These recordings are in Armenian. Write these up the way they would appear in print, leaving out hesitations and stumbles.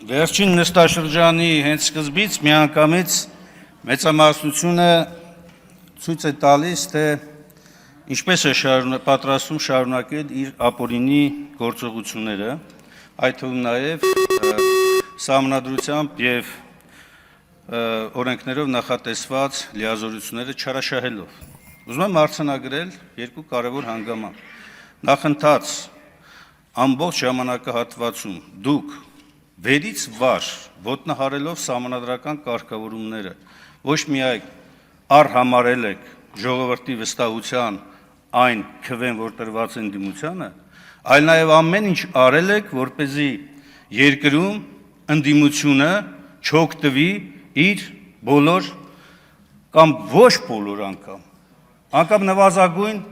Վերջին նստաշրջանի հենց սկզբից միանգամից մեծամասնությունը ցույց է տալիս, թե ինչպես է պատրաստում շարունակել իր ապօրինի գործողությունները, այդ թվում նաև սահմանադրությամբ եւ օրենքներով նախատեսված լիազորությունները չարաշահելով։ Ուզում եմ արձանագրել երկու կարևոր հանգաման։ Նախընթաց ամբողջ ժամանակահատվածում դուք վերից վար ոտնահարելով սահմանադրական կարգավորումները ոչ միայն արհամարել եք ժողովրդի վստահության այն քվեն, որ տրված են ընդդիմությանը, այլ նաև ամեն ինչ արել եք, որպեսզի երկրում ընդդիմությունը չօգտվի իր բոլոր կամ ոչ բոլոր անգամ նվազագույն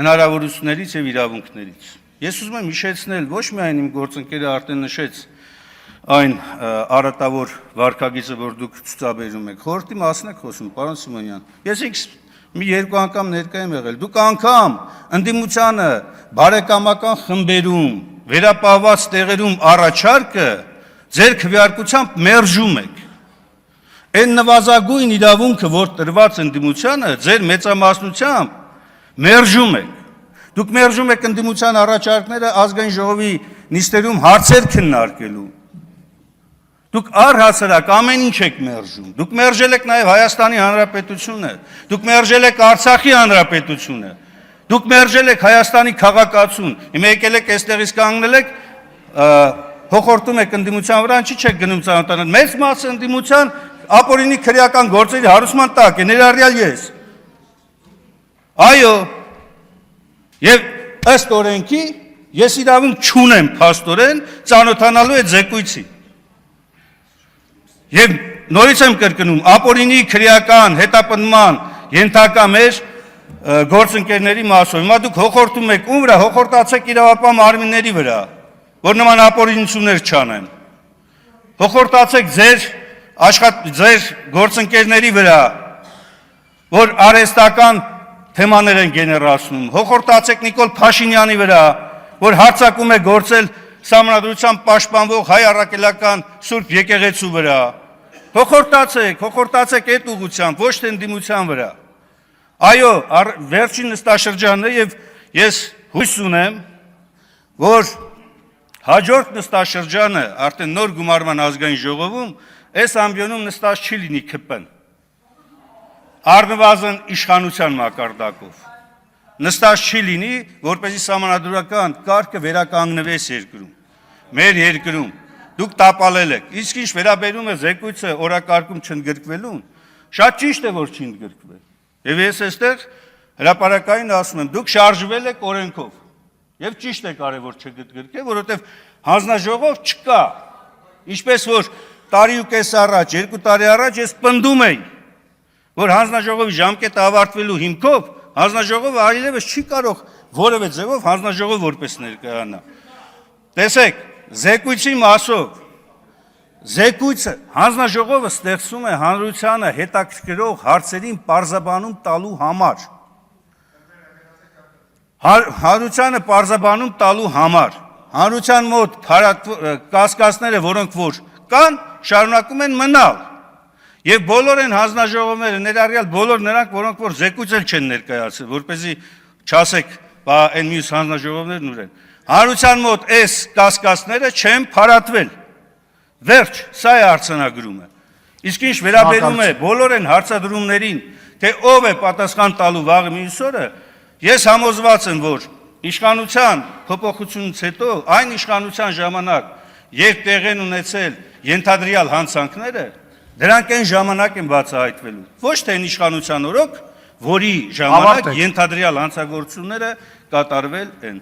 հնարավորություններից եւ իրավունքներից։ Ես ուզում եմ հիշեցնել ոչ միայն իմ գործընկերը արդեն նշեց այն արատավոր վարքագիծը, որ դուք ցուցաբերում եք, խորհրդի մասին եք խոսում, պարոն Սիմոնյան։ Ես մի երկու անգամ ներկա եմ եղել։ Դուք անգամ ընդդիմությանը բարեկամական խմբերում, վերապահված տեղերում առաջարկը ձեր քվեարկությամբ մերժում եք։ Այն նվազագույն իրավունքը, որ տրված ընդդիմությանը, ձեր մեծամասնությամբ մերժում եք։ Դուք մերժում եք ընդդիմության առաջարկները ազգային ժողովի նիստերում հարցեր քննարկելու։ Դուք առհասարակ ամեն ինչ եք մերժում։ Դուք մերժել եք նաև Հայաստանի Հանրապետությունը, դուք մերժել եք Արցախի Հանրապետությունը, դուք մերժել եք Հայաստանի քաղաքացուն։ Հիմա եկել եք այստեղից կանգնել եք, հոխորտում եք ընդդիմության վրա, ինչի՞ չեք գնում ծանոթանալ։ Մեծ մասը ընդդիմության ապօրինի քրեական գործերի հարուցման տակ է, ներառյալ ես։ Այո, եւ ըստ օրենքի ես իրավունք չունեմ փաստորեն ծանոթանալու այդ զեկույցի։ Եվ նորից եմ կրկնում, ապօրինի քրեական հետապնդման ենթակա մեր գործընկերների մասով։ Հիմա դուք հոխորտում եք ում վրա, հոխորտացեք իրավապահ մարմինների վրա, որ նման ապօրինություններ չանեն։ Հոխորտացեք ձեր գործընկերների վրա, որ արհեստական թեմաներ են գեներացնում։ Հոխորտացեք Նիկոլ Փաշինյանի վրա, որ հարձակում է գործել սահմանադրությամբ պաշտպանվող հայ առաքելական Սուրբ եկեղեցու վրա։ Հոխորտացեք այդ ուղղությամբ, ոչ թե ընդդիմության վրա։ Այո, վերջին նստաշրջանն է եւ ես հույս ունեմ, որ հաջորդ նստաշրջանը արդեն նոր գումարման ազգային ժողովում այս ամբիոնում նստած չի լինի ԿՊ-ն։ Առնվազն իշխանության մակարդակով նստած չի լինի, որպեսզի սահմանադրական կարգը վերականգնվես երկրում, մեր երկրում։ Դուք տապալել եք։ Իսկ ինչ վերաբերում է զեկույցը օրակարգում չընդգրկվելուն, շատ ճիշտ է, որ չի ընդգրկվել։ Եվ ես այստեղ հրապարակային ասում եմ, դուք շարժվել եք օրենքով։ Եվ ճիշտ է կարևոր չընդգրկել, որովհետև հանձնաժողով չկա։ Ինչպես որ տարի ու կես առաջ, 2 տարի առաջ ես պնդում էի, որ հանձնաժողովի ժամկետը ավարտվելու հիմքով հանձնաժողովը այլևս չի կարող որևէ ձևով հանձնաժողով որպես ներկայանա։ Տեսեք, զեկույցի մասով զեկույցը հանձնաժողովը ստեղծում է հանրությանը հետաքրքրող հարցերին պարզաբանում տալու համար։ Հանրությանը պարզաբանում տալու համար։ Հանրության մոտ կասկածները, որոնք որ կան, շարունակում են մնալ։ Եվ բոլոր են հանձնաժողովները, ներառյալ բոլոր նրանք, որոնք որ զեկույց էլ չեն ներկայացրել, որպեսզի չասեք, բա այն մյուս հանձնաժողովներն ուր են։ Հանրության մոտ այս կասկածները չեն փարատվել։ Վերջ, սա է արձանագրումը։ Իսկ ինչ վերաբերում է բոլոր են հարցադրումներին, թե ով է պատասխան տալու վաղը մյուս օրը, ես համոզված եմ, որ իշխանության փոփոխությունից հետո այն իշխանության ժամանակ, երբ տեղ են ունեցել ենթադրյալ հանցանքները, դրանք այն ժամանակ են բացահայտվելու։ Ոչ թե այն իշխանության օրոք, որի ժամանակ ենթադրյալ հանցագործությունները կատարվել են։